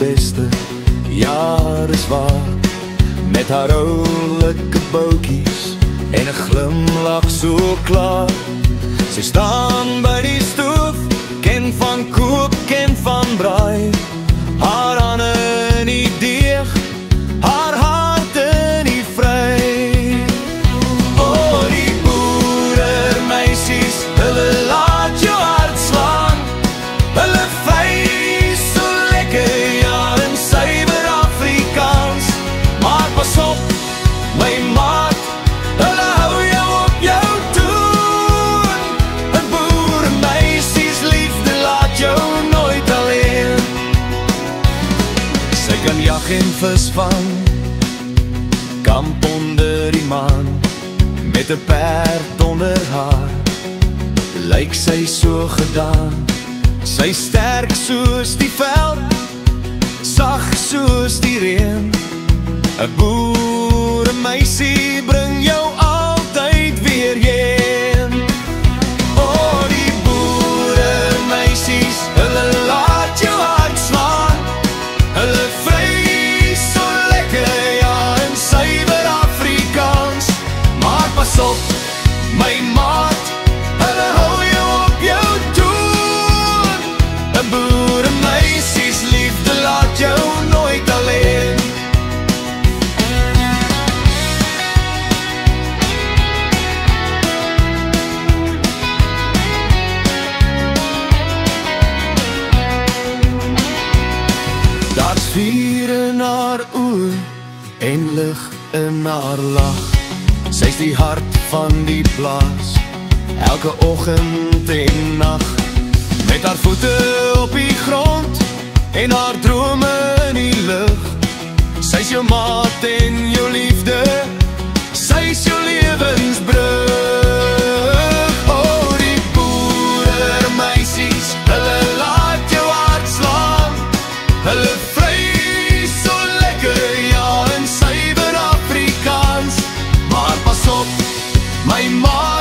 beste jaar is waar. Met haar oulike boutjies en 'n glimlach so klaar. Sy staan by die stoof, ken van kook, ken van braai. Haar hande in die deeg, haar hart in die vry. Oh, die boeremeisies, hulle laat jou hart slaan. Hulle vry so lekker, ja, in suiwer Afrikaans. Maar pas op, my maat, hulle hou jou op jou toon. 'n boeremeisies liefde laat jou nooit alleen. Sy kan jag en vis vang, kamp onder die maan, met 'n perd onder haar, lyk sy so gedaan. Sy sterk soos die veld, sag soos die reën. 'n boeremeisie bring jou altyd weer heen. Oh, die boeremeisies, hulle laat jou hart slaan. Hulle vry so lekker, ja, in suiwer Afrikaans. Maar pas op, my maat, hulle hou jou op jou toon. 'n boeremeisies liefde laat jou nooit alleen. Daar's vuur in haar oë en lig in haar lach. Sy's die hart van die plaas, elke oggend en nag. Met haar voete op die grond en haar drome in die lug. Sy's jou maat en jou liefde, sy's jou lewensbrug. Oh, die boeremeisies, hulle laat jou hart slaan. Hulle vry so lekker, ja, in suiwer Afrikaans. Maar pas op, my maat,